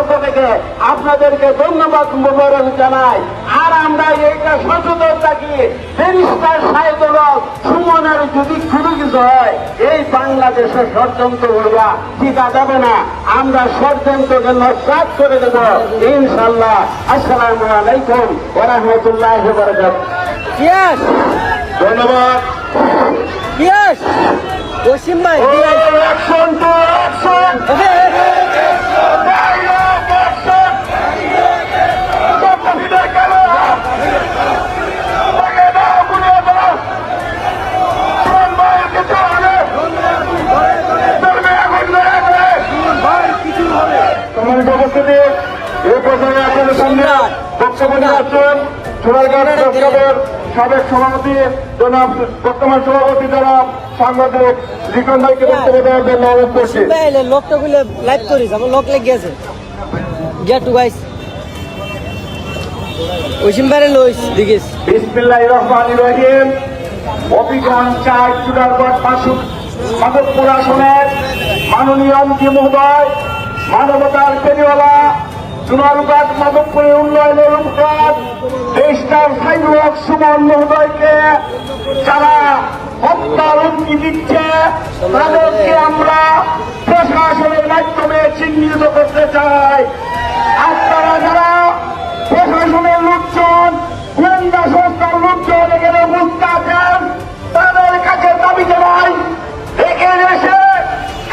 পক্ষ থেকে আপনাদেরকে ধন্যবাদ মোবারক জানাই। আর আমরা এইটা সচেতন থাকি, ব্যারিস্টার সাহেবুল হক সুমনের যদি কোনো কিছু হয় এই বাংলাদেশের ষড়যন্ত্র হইয়া টিকা যাবে না। আমরা ষড়যন্ত্রকে নস্যাৎ করে দেব ইনশাল্লাহ। আসসালামু আলাইকুম ওয়া রাহমাতুল্লাহি ওয়া বারাকাতুহু। ধন্যবাদ। ওসিম ভাই অ্যাকশন টু অ্যাকশন। এই পর্যায়ে আপনাদের সামনে বক্তব্য রাখছেন সোনারগাঁও প্রেসক্লাবের সাবেক সভাপতি জনাব, বর্তমান সভাপতি জনাব সাংবাদিক লিখন ভাইকে বক্তব্য দেওয়ার জন্য অনুরোধ করছি। লোকটা গুলো লাইভ করিস, আমার লোক লেগে গেছে। গেট টু গাইস ওসিম ভাই লইস দেখিস। বিসমিল্লাহির রহমানির রহিম। অভিযান 4 চুনারগড় মাধবপুর আসনের মাননীয় এমপি মহোদয়, মানবতার ফেরিওয়ালা, চুনারগড় মাধবপুরের উন্নয়নের উপকার ব্যারিস্টার সাইদুল হক সুমন মহোদয়কে যারা হত্যার হুমকি দিচ্ছে তাদেরকে আমরা প্রশাসনের মাধ্যমে চিহ্নিত করতে চাই। আপনারা যারা প্রশাসনের লোকজন, গোয়েন্দা সংস্থার লোকজন এখানে বুঝতে আছেন, তাদের কাছে দাবি জানাই এখানে এসে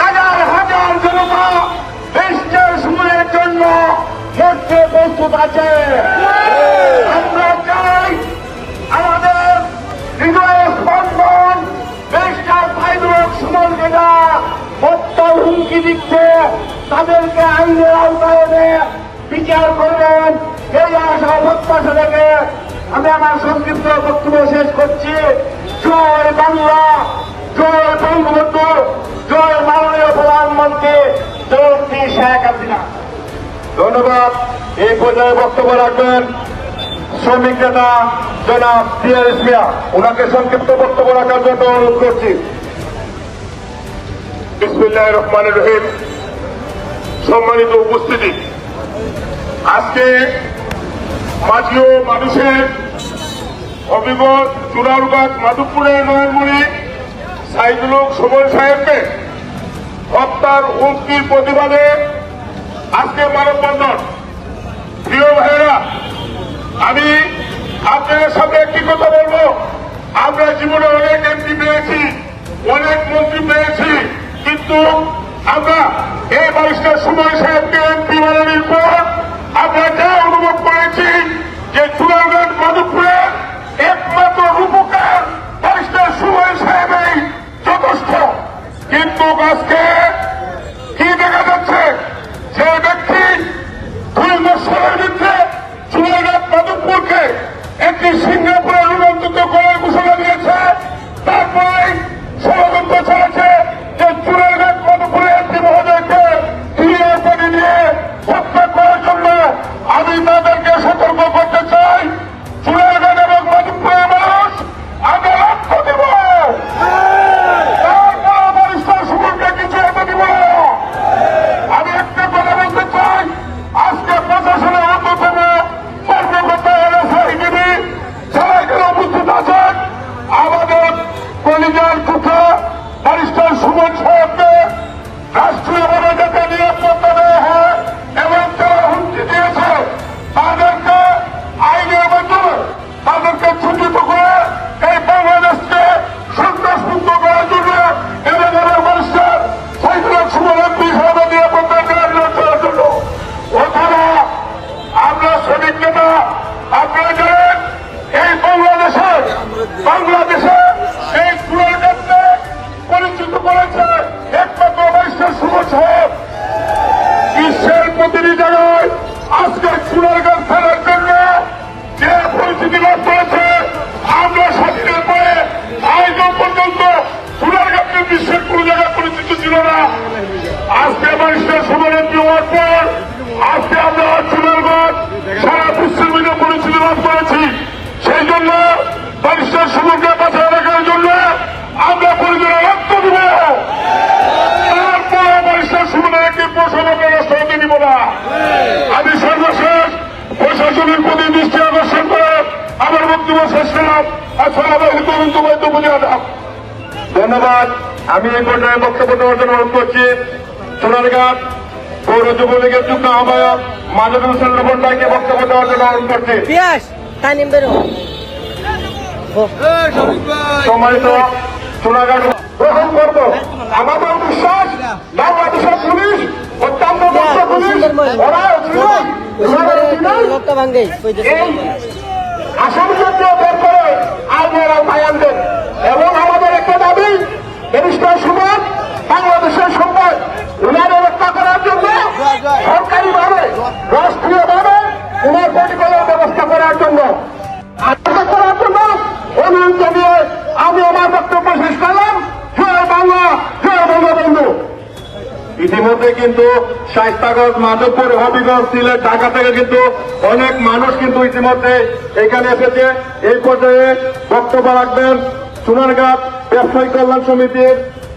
হাজার হাজার জনতা ব্যারিস্টার সুমনের জন্য মরতে প্রস্তুত আছে। আমরা চাই আমাদের হৃদয়ে স্পন্দন ব্যারিস্টার সাইদুল হক সুমনকে যা হত্যার হুমকি দিচ্ছে তাদেরকে আইনের আওতায় এনে বিচার করবেন। এই আশা প্রত্যাশা থেকে আমি আমার সংক্ষিপ্ত বক্তব্য শেষ করছি। জয় বাংলা, জয় বঙ্গবন্ধু, জয় মাননীয় প্রধানমন্ত্রী জয়ন্তী শেখ হাসিনা। ধন্যবাদ। এই পর্যায়ে বক্তব্য রাখবেন শ্রমিক নেতা জনাব সিআরএস মিয়া। ওনাকে সংক্ষিপ্ত বক্তব্য রাখার জন্য অনুরোধ করছি। বিসমিল্লাহির রহমানির রহিম। সম্মানিত উপস্থিতি, আজকে মাঝি ও মানুষের অভিজ্ঞ চুনারগঞ্জ মাধবপুরের নয়নমণি সাইদুল হক সুমন সাহেবকে হত্যার হুমকির প্রতিবাদে আজকে মানববন্ধন। প্রিয় ভাইয়েরা, আমি আপনাদের সাথে একটি কথা বলবো। আমরা জীবনে অনেক এমপি পেয়েছি, অনেক মন্ত্রী পেয়েছি, কিন্তু আমরা এই ব্যারিস্টার সুমন সাহেবকে এমপি বানানোর পর আমরা যা অনুভব করেছি যে চুনারগঞ্জ মাধবপুরের একমাত্র রূপকার ব্যারিস্টার সুমন সাহেবই যথেষ্ট। কিন্তু আজকে কি দেখা যাচ্ছে, যে ব্যক্তি 2 বছরের ভিতরে চুনারগঞ্জ মাধবপুরকে একটি সিঙ্গাপুরে রূপান্তরিত করার ঘোষণা দিয়েছে, তারপরে ষড়যন্ত্র চলেছে যে চুনারগঞ্জ মাধবপুরের এমপি মহোদয়কে ক্লিয়ার করে নিয়ে হত্যা করার জন্য। আমি তাদেরকে সতর্ক করতে চাই, চুনারগঞ্জ এবং মাধবপুরের মানুষ আমরা লক্ষ্য দেব, তারপর ব্যারিস্টার সুমনকে কিছু হতে দিব না। আমি একটা কথা বলতে চাই, আজকে প্রশাসনের অন্যতম কর্মকর্তা এলাকাইজীবী যারা এখানে উপস্থিত আছেন, আমাদের কলিজার টুকরা ব্যারিস্টার সুমন সাহেবকে রাষ্ট্রীয়ভাবে যাতে নিরাপত্তা দেওয়া হয় এবং যারা হুমকি দিয়েছে তাদেরকে আইনের মাধ্যমে তাদেরকে চিহ্নিত করে এই বাংলাদেশকে সন্ত্রাসমুক্ত করার জন্য এবং আমার ব্যারিস্টার সাইদুল হক সুমনের হিসাবে নিরাপত্তা দেওয়ার জন্য। ওখানে আমরা শ্রমিক নেতা, আপনারা জানেন এই বাংলাদেশে এই চুনারগঞ্জকে পরিচিত করেছে একমাত্র ব্যারিস্টার সুমন সাহেব। বিশ্বের প্রতিটি জায়গায় আজকে চুনারগঞ্জ ফেরার জন্য যে পরিস্থিতি লাভ করেছে, আমরা স্বাধীনের পরে আজও পর্যন্ত চুনারগঞ্জের বিশ্বের কোন জায়গায় পরিচিত ছিল না। আজকে ব্যারিস্টার সুমনের হওয়ার পর আজকে আমরা চুনারগঞ্জ সারা বিশ্বের মধ্যে পরিচিতি লাভ করেছি। সেই জন্য ব্যারিস্টার সুমনকে বাঁচায় রাখার জন্য আমরা পরিজনের রক্ত দিব, তারপরে ব্যারিস্টার সুমনের একটি প্রশ্ন ব্যবস্থা হতে দিব না। আমি সর্বশেষ প্রশাসনের প্রতি দৃষ্টি আকর্ষণ করে আমার বক্তব্য শেষ করলাম। আসসালামু আলাইকুম ওয়া রাহমাতুল্লাহ। ধন্যবাদ। আমি এই পর্যায়ে বক্তব্য দেওয়ার জন্য অনুরোধ করছি সোনারঘাট পৌর যুবলীগের যুগ্ম আহ্বায়ক মাজেদুল হোসেন রোবন ভাইকে বক্তব্য দেওয়ার জন্য অনুরোধ করছি। পিয়াস তাই নিম বেরো সম্মানিত সোনারঘাট গ্রহণ করব। আমাদের বিশ্বাস বাংলাদেশের পুলিশ অত্যন্ত দক্ষ পুলিশ, ওরা লোকটা ভাঙ্গে এই আসামিদেরকে বের করে আইনের আওতায় আনবেন। এবং আমাদের একটা দাবি, ব্যারিস্টার সুমন বাংলাদেশের সম্পদ উনারে রক্ষা করার জন্য সরকারিভাবে রাষ্ট্রীয়ভাবে উনার প্রতিকূলের ব্যবস্থা করার জন্য আত্মহত্যা করার জন্য অনুরোধ জানিয়ে আমি আমার বক্তব্য শেষ করলাম। জয় বাংলা, জয় বঙ্গবন্ধু। ইতিমধ্যে কিন্তু শায়েস্তাগঞ্জ, মাধবপুর, হবিগঞ্জ, সিলেট, ঢাকা থেকে কিন্তু অনেক মানুষ কিন্তু ইতিমধ্যে এখানে এসেছে। এই পর্যায়ে বক্তব্য রাখবেন সোনারঘাট ব্যবসায়ী কল্যাণ সমিতির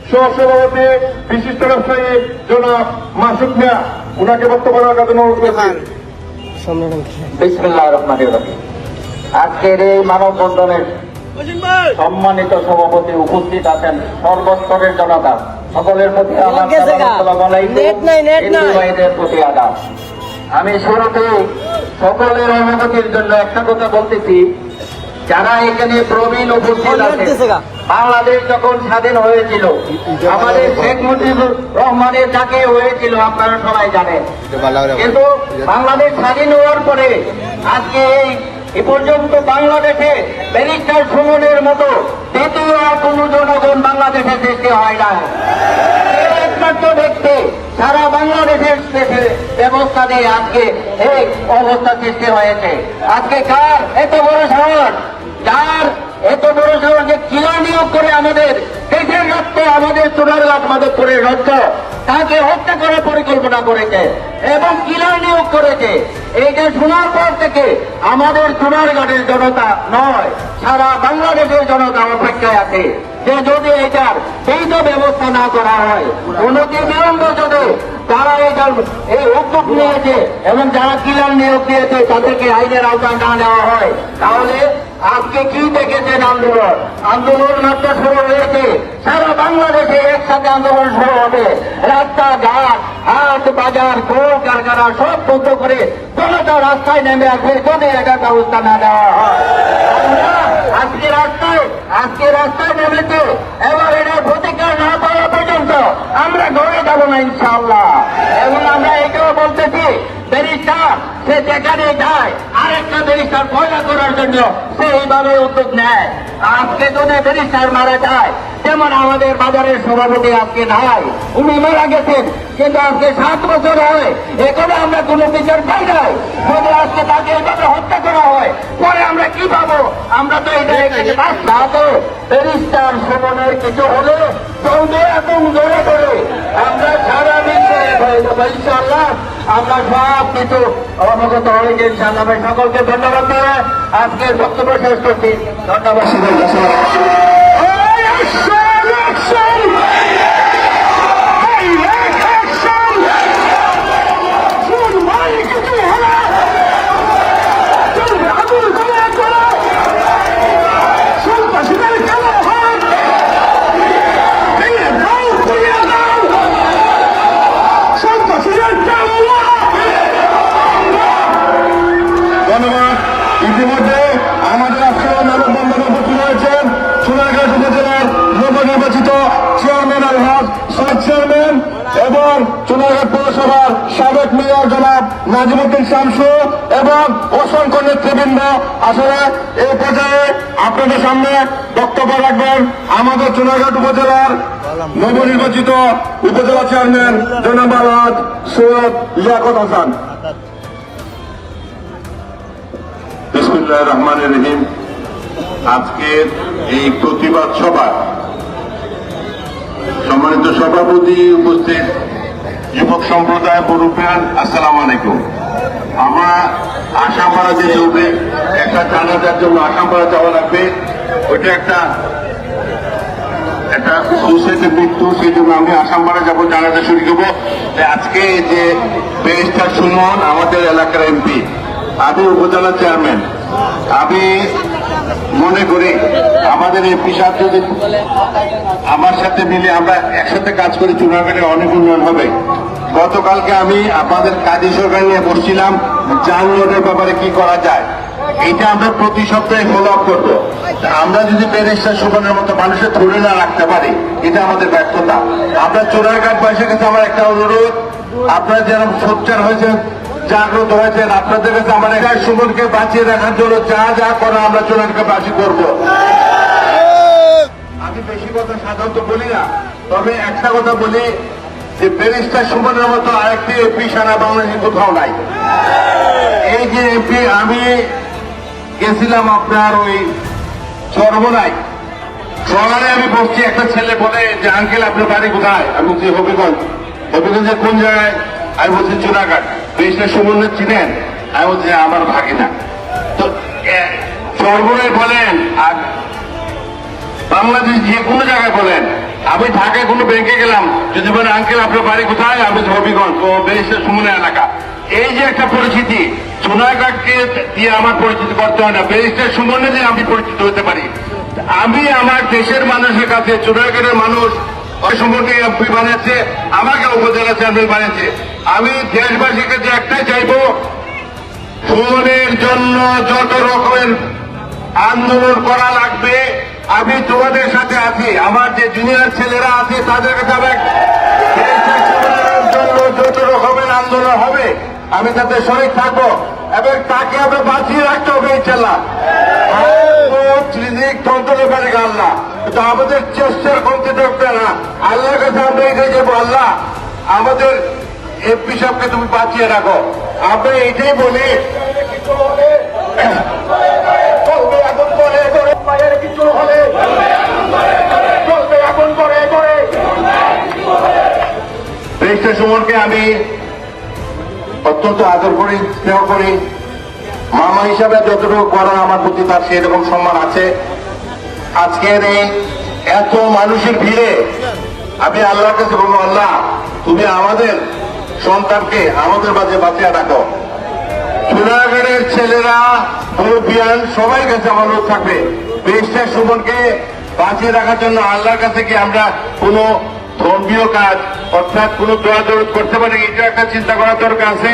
সহসভাপতি বিশিষ্ট ব্যবসায়ী জনাব মাসুদ মিয়া। উনাকে বক্তব্য রাখার জন্য অনুরোধ করছি। বিসমিল্লাহির রহমানির রহিম। আজকের এই মানববন্ধনের সম্মানিত সভাপতি উপস্থিত আছেন সর্বস্তরের জনতা, সকলের প্রতি আমার আসসালামু আলাইকুম, হিন্দু ভাইদের প্রতি আদাব। আমি শুরুতে সকলের অনুমতির জন্য একটা কথা বলতেছি, যারা এখানে প্রবীণ উপস্থিত আছেন, বাংলাদেশ যখন স্বাধীন হয়েছিল আমাদের শেখ মুজিবুর রহমানের যাকে হয়েছিল আপনারা সবাই জানেন, কিন্তু বাংলাদেশ স্বাধীন হওয়ার পরে আজকে এ পর্যন্ত বাংলাদেশে ব্যারিস্টার সুমনের মতো দ্বিতীয় আর কোন জনগণ বাংলাদেশে সৃষ্টি হয় না। একমাত্র ব্যক্তি সারা বাংলাদেশের ব্যবস্থা দিয়ে আজকে এই অবস্থা সৃষ্টি হয়েছে। আজকে কার এত বড় সাহস, যার এত বড় সাহস যে কিলা নিয়োগ করে আমাদের দেশের রক্ত, আমাদের সোনারঘাট মাধবপুরের রক্ত, তাকে হত্যা করার পরিকল্পনা করেছে এবং কিলা নিয়োগ করেছে। এই যে শোনার পর থেকে আমাদের সোনারঘাটের জনতা নয়, সারা বাংলাদেশের জনতা অপেক্ষায় আছে যে যদি এটার বৈধ ব্যবস্থা না করা হয়, উন্নতি বিলম্ব যদি তারা এই উদ্যোগ নিয়েছে এবং যারা কিলার নিয়োগ দিয়েছে তাদেরকে আইনের আওতায় না নেওয়া হয়, তাহলে আজকে কি দেখেছেন আন্দোলন? আন্দোলন মাত্র শুরু হয়েছে, সারা বাংলাদেশে একসাথে আন্দোলন শুরু হবে। রাস্তাঘাট, হাট বাজার, কোল কারখানা সব বন্ধ করে জনতা রাস্তায় নেমে আসবে যদি এটা ব্যবস্থা না নেওয়া হয়। আজকে রাস্তায় নেমেছে, এবার এটা প্রতিকার না পাওয়া পর্যন্ত আমরা ঘরে যাব না ইনশাআল্লাহ। এবং আমরা এটাও বলতেছি, ব্যারিস্টার সে যেখানে যায় আরেকটা ব্যারিস্টার পয়দা করার জন্য সে এইভাবে উদ্যোগ নেয়। আজকে যদি ব্যারিস্টার মারা যায়, যেমন আমাদের বাজারের সভাপতি আজকে নাই, উনি মারা গেছেন, কিন্তু আজকে 7 বছর হয় এখানে আমরা কোনো বিচার পাই নাই। যদি আজকে তাকে এইভাবে হত্যা করা হয়, পরে আমরা কি পাবো? আমরা তো এটা ব্যারিস্টার সুমনের কিছু হলে চলবে এবং জোরে করে আমরা সারা বিশ্বে ইনশাআল্লাহ আমরা সব কিছু অবগত হয়েছে ইনশাআল্লাহ। আমি সকলকে ধন্যবাদ দিয়ে আজকের বক্তব্য শেষ করছি। ধন্যবাদ। ধন্যবাদ। ইতিমধ্যে আমাদের আজকে মানববন্ধনে উপস্থিত হয়েছেন সোনারঘাট উপজেলার নবনির্বাচিত চেয়ারম্যান আলহাজ সাইদ চেয়ারম্যান এবং সোনারঘাট পৌরসভার সাবেক মেয়র জনাব নাজিমুদ্দিন শামসু এবং অসংখ্য নেতৃবৃন্দ। আসলে এই পর্যায়ে আপনাদের সামনে বক্তব্য রাখবেন আমাদের সোনারঘাট উপজেলার নবনির্বাচিত উপজেলা চেয়ারম্যান জনাব আলহাজ সৈয়দ লিয়াকত হাসান। বিসমিল্লাহির রহমানির রহিম। আজকের এই প্রতিবাদ সভা সম্মানিত সভাপতি, উপস্থিত যুবক সম্প্রদায়, বরুপ্রাণ, আসসালামু আলাইকুম। আমরা আসামপাড়া যেতে হবে, একটা জানাজার জন্য আসামপাড়া যাওয়া লাগবে। ওইটা একটা একটা সুইসাইডের মৃত্যু, সেই জন্য আমি আসামবাড়ে যাবো, জানাজা শুরু করবো। আজকে যে ব্যারিস্টার সুমন আমাদের এলাকার এমপি, আমি উপজেলা চেয়ারম্যান, আমি মনে করি আমাদের এমপি সাহেব যদি আমার সাথে মিলে আমরা একসাথে কাজ করি, চুনারঘাটে অনেক উন্নয়ন হবে। গতকালকে আমি আপনাদের কাজী সরকার নিয়ে বসছিলাম, যানজটের ব্যাপারে কি করা যায়, এটা আমরা প্রতি সপ্তাহে ফলো আপ করবো। আমরা যদি ব্যারিস্টার সুমনের মতো মানুষের ধরে না রাখতে পারি, এটা আমাদের ব্যর্থতা। আমরা চোরারঘাটবাসীর কাছে আমার একটা অনুরোধ, আপনারা যেন সোচ্চার হয়েছেন, জাগ্রত হয়েছেন, আপনাদের কাছে আমার একটা সুমনকে বাঁচিয়ে রাখার জন্য যা যা করা আমরা চোরারঘাটবাসী করবো। আমি বেশি কথা সাধারণত বলি না, তবে একটা কথা বলি যে ব্যারিস্টার সুমনের মতো আরেকটি এমপি সারা বাংলাদেশে কোথাও নাই। এই যে এমপি, আমি গেছিলাম আপনার ওই চরমনায়, সকালে আমি বসছি, একটা ছেলে বলে যে আঙ্কেল আপনার বাড়ি কোথায়? আমি বলছি হবিগঞ্জ। হবিগঞ্জের কোন জায়গায়? আমি বলছি চুনাঘাট। ব্যারিস্টার সুমনের চিনেন? আমি বলছি আমার ভাগিনা। তো চরমনায় বলেন আর বাংলাদেশ যে কোনো জায়গায় বলেন, আমি ঢাকায় কোনো ব্যাংকে গেলাম, যদি বলেন আঙ্কেল আপনার বাড়ি কোথায়? আমি হবিগঞ্জ, ও ব্যারিস্টার সুমনের এলাকা। এই যে একটা পরিচিতি, চুনাঘাটকে দিয়ে আমার পরিচিতি করতে হয় না, ব্যারিস্টার সুমনে দিয়ে আমি পরিচিত হতে পারি। আমি আমার দেশের মানুষের কাছে, চুনাঘাটের মানুষ সুমনকে এমপি বানিয়েছে, আমাকে উপজেলা চেয়ারম্যান বানিয়েছে। আমি দেশবাসীর কাছে একটাই চাইবো, সুমনের জন্য যত রকমের আন্দোলন করা লাগবে আমি তোমাদের সাথে আছি। আমার যে জুনিয়র ছেলেরা আছে তাদের কাছে আমি জন্য যত রকমের আন্দোলন হবে আমি তাদের শরীর থাকবো, এবং তাকে আমরা বাঁচিয়ে রাখতে হবে। ইনশাল্লাহ তন্ত্রের পারে আল্লাহ, কিন্তু আমাদের চেষ্টার কমতে থাকবে না। আল্লাহর কাছে আমরা এটাই যাবো, আল্লাহ আমাদের এমপি সাহেবকে তুমি বাঁচিয়ে রাখো। আমরা এটাই বলি, ব্যারিস্টার সুমনকে আমি অত্যন্ত আদর করি, স্নেহ করি। মামা হিসাবে যতটুকু করার আমার প্রতি তার সেরকম সম্মান আছে। আজকের এই এত মানুষের ভিড়ে আমি আল্লাহর কাছে বলবো, আল্লাহ তুমি আমাদের সন্তানকে আমাদের মাঝে বাঁচিয়ে রাখো। চুনাঘাটের ছেলেরা, মুরব্বিয়ান সবাই কাছে আমার অনুরোধ থাকবে, ব্যারিস্টার সুমনকে বাঁচিয়ে রাখার জন্য আল্লাহর কাছে কি আমরা কোনো ধর্মীয় কাজ অর্থাৎ কোনো দোয়া দরুদ করতে পারি, এটা একটা চিন্তা করার দরকার আছে।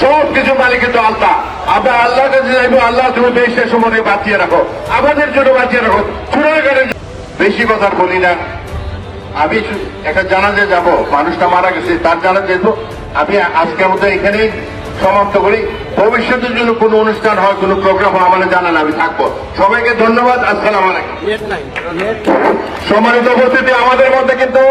সব কিছু মালিক কিন্তু আল্লাহ। আমরা আল্লাহর কাছে চাইবো, আল্লাহ তুমি ব্যারিস্টার সুমনকে বাঁচিয়ে রাখো, আমাদের জন্য বাঁচিয়ে রাখো। চুনাঘাটে বেশি কথা বলি না, আমি একটা জানাজে যাব, মানুষটা মারা গেছে, তার জানাজে যেত। আমি আজকের মতো এখানেই সমাপ্ত করি। ভবিষ্যতের জন্য কোনো অনুষ্ঠান হয়, কোনো প্রোগ্রাম হয়, আমাদের জানান, আমি থাকবো। সবাইকে ধন্যবাদ। আসসালাম আলাইকুম। সম্মানিত উপস্থিতি, আমাদের মধ্যে কিন্তু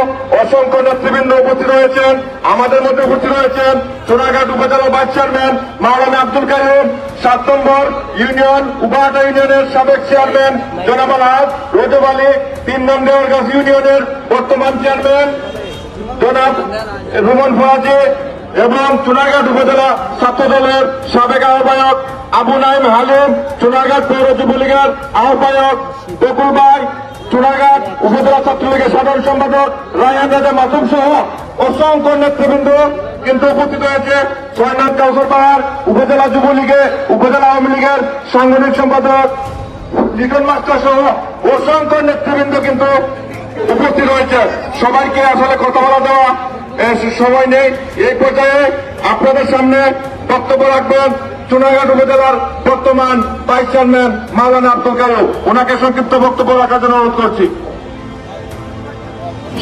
অসংখ্য নেতৃবৃন্দ উপস্থিত রয়েছেন। আমাদের মধ্যে উপস্থিত রয়েছেন চুনাঘাট উপজেলা ভাইস চেয়ারম্যান মাওলানা আব্দুল কাইয়ুম, 7 নম্বর ইউনিয়ন উপাহাটা ইউনিয়নের সাবেক চেয়ারম্যান জনাব আলহাজ রজব আলী, 3 নং দেওয়ারগাছ ইউনিয়নের বর্তমান চেয়ারম্যান জনাব রুমন ফরাজি, এবং চুনাঘাট উপজেলা ছাত্র দলের সাবেক আহ্বায়ক আবু নাইম হালিম, চুনাঘাট পৌর যুবলীগের আহ্বায়ক বকুল ভাই, চুনাঘাট উপজেলা ছাত্রলীগের সাধারণ সম্পাদক রায়হান রাজা মাসুম সহ অসংখ্য নেতৃবৃন্দ কিন্তু উপস্থিত হয়েছে। 6 নং কাউসার পাহাড় উপজেলা যুবলীগের, উপজেলা আওয়ামী লীগের সাংগঠনিক সম্পাদক লিটন মাস্টার সহ অসংখ্য নেতৃবৃন্দ কিন্তু উপস্থিত হয়েছে। সবাইকে আসলে কথা বলা দেওয়া সময় নেই। এই পর্যায়ে আপনাদের সামনে বক্তব্য রাখবেন চুনাঘাট উপজেলার বর্তমান ভাইস চেয়ারম্যান মাওলানা আব্দুল কাইয়ুম। ওনাকে সংক্ষিপ্ত বক্তব্য রাখার জন্য অনুরোধ করছি।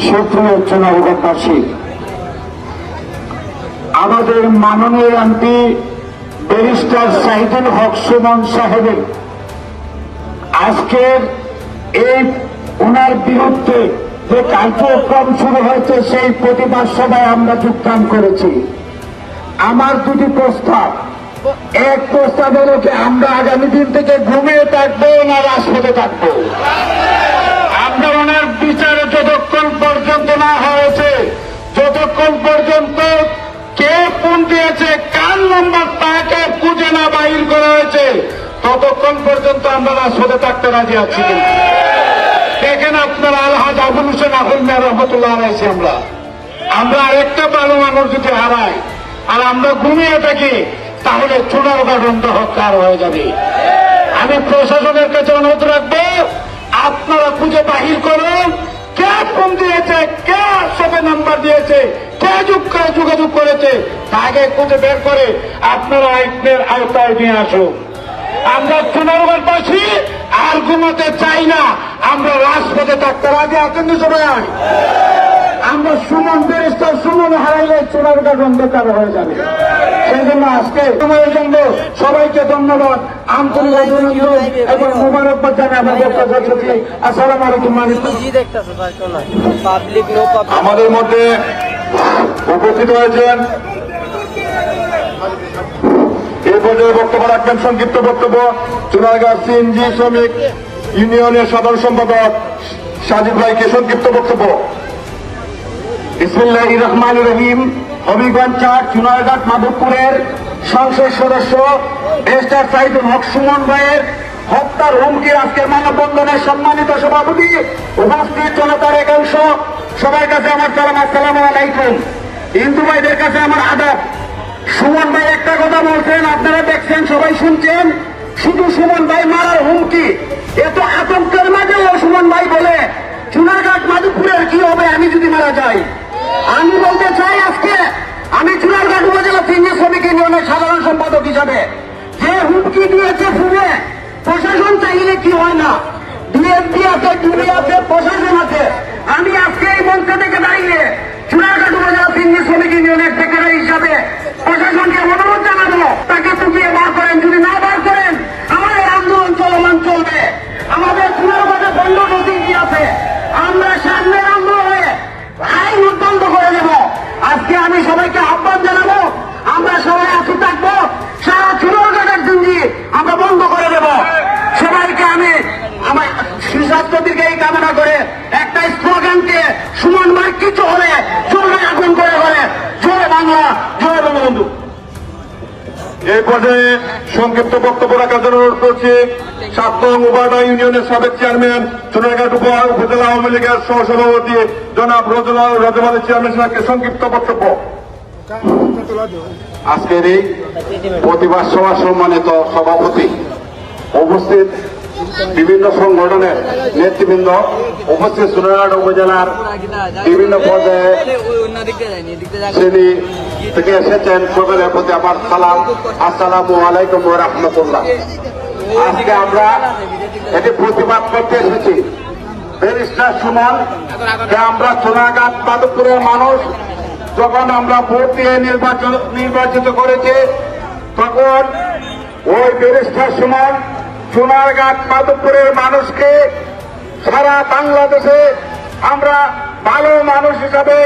সুপ্রিয় চুনাঘাটবাসী, আমাদের মাননীয় এমপি ব্যারিস্টার সাইদুল হক সুমন সাহেবের আজকের এই ওনার বিরুদ্ধে যে কার্যক্রম শুরু হয়েছে, সেই প্রতিবাদ সভায় আমরা যোগদান করেছি। আমার 2টি প্রস্তাব। এক প্রস্তাব হল যে আমরা আগামী দিন থেকে ঘুমিয়ে থাকবো না রাজপথে থাকবো। আমরা ওনার বিচারে যতক্ষণ পর্যন্ত না হয়েছে, যতক্ষণ পর্যন্ত কে ফোন দিয়েছে, কার নম্বর তাকে খুঁজে না বাহির করা হয়েছে, ততক্ষণ পর্যন্ত আমরা রাজপথে থাকতে রাজি আছি। দেখেন আপনারা আল্লাহ আলহাজ আবুল হোসেন আহুল মিয়া রহমতুল্লাহ আলাইহি আমরা আরেকটা ভালো মানুষ যদি হারাই আর আমরা ঘুমিয়ে থাকি তাহলে চুনারগড় অন্ধকার হয়ে যাবে। আমি প্রশাসনের কাছে অনুরোধ রাখবো, আপনারা খুঁজে বাহির করুন কে ফোন দিয়েছে, কে সবে নাম্বার দিয়েছে, কে যোগাযোগ করেছে, তাকে খুঁজে বের করে আপনারা আইনের আওতায় নিয়ে আসুন। আমরা চুনারগড় বাসী আর ঘুমাতে চাই না, আমরা রাজপথে থাকতে রাজি আছেন সবাই। আমরা সুমন ব্যারিস্টার সুমন হারাইলে চুনারগড় অন্ধকার হয়ে যাবে। সেই জন্য আজকে সময়ের জন্য সবাইকে ধন্যবাদ, আন্তরিক অভিনন্দন এবং মোবারকবাদ জানাই আমাদের প্রশাসনকে। আসসালামু আলাইকুম। পাবলিক নো পাবলিক আমাদের মধ্যে উপস্থিত হয়েছেন এই পর্যায়ে বক্তব্য রাখবেন সংক্ষিপ্ত বক্তব্য চুনারগাঁ সিএনজি শ্রমিক ইউনিয়নের সাধারণ সম্পাদক সাজিদ ভাইকে সংক্ষিপ্ত বক্তব্য। বিসমিল্লাহির রহমানির রহিম। হবিগঞ্জ ৪ চুনারঘাট মাধবপুরের সংসদ সদস্য ব্যারিস্টার সাইদুল হক সুমন ভাইয়ের হত্যার হুমকির আজকের মানববন্ধনের সম্মানিত সভাপতি, উপস্থিত জনতার একাংশ, সবার কাছে আমার সালাম, আসসালামু আলাইকুম। হিন্দু ভাইদের কাছে আমার আদাব। সুমন ভাই একটা কথা বলছেন, আপনারা দেখছেন, সবাই শুনছেন, শুধু সুমন ভাই মারার হুমকি। এত আতঙ্কের মাঝেও সুমন ভাই বলে চুনারঘাট মাধবপুরের কি হবে আমি যদি মারা যাই। আমি বলতে চাই, আজকে আমি চুনারঘাট উপজেলা সিএনজি শ্রমিক ইউনিয়নের সাধারণ সম্পাদক হিসাবে যে হুমকি দিয়েছে শুনে প্রশাসন চাইলে কি হয় না, ডিএসপি আছে, ডিবি আছে, প্রশাসন আছে। আমি আজকে এই মঞ্চ থেকে দাঁড়িয়ে চুনারঘাট উপজেলা সিএনজি শ্রমিক ইউনিয়নের সেক্রেটারি হিসাবে প্রশাসনকে অনুরোধ জানাবো, তাকে তুমিয়ে বার করেন। যদি না বার করেন আমাদের আন্দোলন চলমান চলবে। আমাদের চুনারঘাটে দণ্ড নথি আছে, আমরা সামনের আন্দোলনে আইন উদ্বন্ধ করে দেব। আজকে আমি সবাইকে আহ্বান জানাবো, আমরা সবাই আছি থাকবো, সারা চুনারঘাটের জিন্দি আমরা বন্ধ করে দেব। সবাইকে আমি আমার সুস্বাস্থ্য দিকে এই কামনা করে একটা স্লোগানকে সুমন ভাই কিছু হলে চলবে আগুন করে বলে, জয় বাংলা, জয় বঙ্গবন্ধু। এই পর্যায়ে সংক্ষিপ্ত বক্তব্য রাখার জন্য অনুরোধ করছি ৭ নং উপাডা ইউনিয়নের সাবেক চেয়ারম্যান, চুনারঘাট উপজেলা আওয়ামী লীগের সহসভাপতি জনাব রজমালী চেয়ারম্যান সাহেবকে সংক্ষিপ্ত বক্তব্য। আজকের এই প্রতিবাদ সভা সম্মানিত সভাপতি, উপস্থিত বিভিন্ন সংগঠনের নেতৃবৃন্দ, উপস্থিত চুনারঘাট উপজেলার বিভিন্ন পর্যায়ে শ্রেণী থেকে এসেছেন, সকলের প্রতি আমার সালাম, আসসালামু আলাইকুম ওয়া রাহমাতুল্লাহ। আজকে আমরা এটি প্রতিবাদ করতে এসেছি ব্যারিস্টার সুমন, যে আমরা চুনারঘাট মাধবপুরের মানুষ যখন আমরা ভোট দিয়ে নির্বাচিত করেছি, তখন ওই ব্যারিস্টার সুমন চুনারঘাট মাধবপুরের মানুষকে সারা বাংলাদেশে আমরা ভালো মানুষ হিসাবে,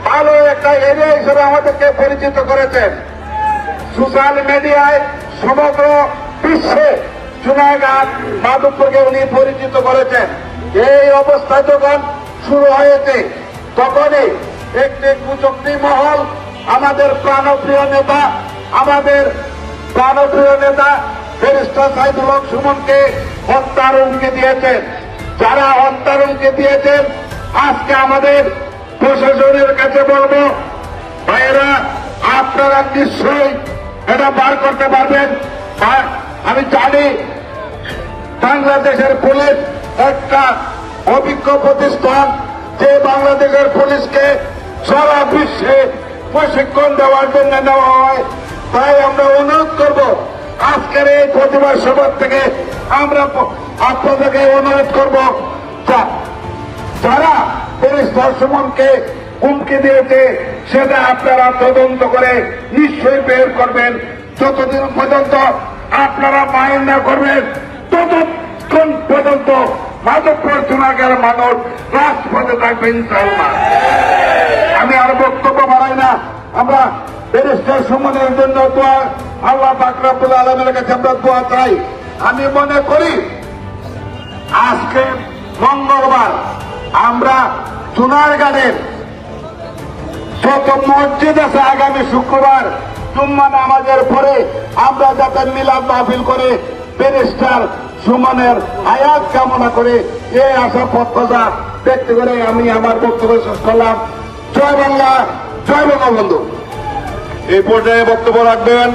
ভালো একটা এরিয়া হিসেবে আমাদেরকে পরিচিত করেছেন। সোশ্যাল মিডিয়ায় সমগ্র বিশ্বে চুনারঘাট মাধবপুরকে উনি পরিচিত করেছেন। এই অবস্থা যখন শুরু হয়েছে, তখনই একটি কুচক্রী মহল আমাদের প্রাণপ্রিয় নেতা ব্যারিস্টার সাইদুল হক সুমনকে হত্যার হুমকি দিয়েছেন। যারা হত্যার হুমকি দিয়েছেন, আজকে আমাদের প্রশাসনের কাছে বলবো, ভাইয়েরা আপনারা নিশ্চয়ই এটা বার করতে পারবেন। আমি জানি বাংলাদেশের পুলিশ একটা অভিজ্ঞ প্রতিষ্ঠান, যে বাংলাদেশের পুলিশকে সারা বিশ্বে প্রশিক্ষণ দেওয়ার জন্য নেওয়া হয়। তাই আমরা অনুরোধ করব, আজকের এই প্রতিবাদ সভা থেকে আমরা আপনাদেরকে অনুরোধ করব, যারা ব্যারিস্টার সুমনকে হুমকি দিয়েছে সেটা আপনারা তদন্ত করে নিশ্চয়ই বের করবেন। যতদিন পর্যন্ত আপনারা মাইন না করবেন, ততক্ষণ পর্যন্ত মাধবপুর চুনারঘাটের মানুষ রাজপথে থাকবে ইনশাআল্লাহ। আমি আর বক্তব্য বাড়াই না। আমরা ব্যারিস্টার সুমনের জন্য দোয়া, আল্লাহ পাক রব্বুল আলামিনের কাছে আমরা দোয়া চাই। আমি মনে করি আজকে মঙ্গলবার আমরা চুনারঘাটের যত মসজিদ আছে, আগামী শুক্রবার জুম্মা নামাজের পরে আমরা যাতে মিলাদ মাহফিল করে ব্যারিস্টার সুমনের হায়াত কামনা করে এই আশা প্রত্যাশা ব্যক্ত করে আমি আমার বক্তব্য শেষ করলাম। জয় বাংলা, জয় বঙ্গবন্ধু। এই পর্যায়ে বক্তব্য রাখবেন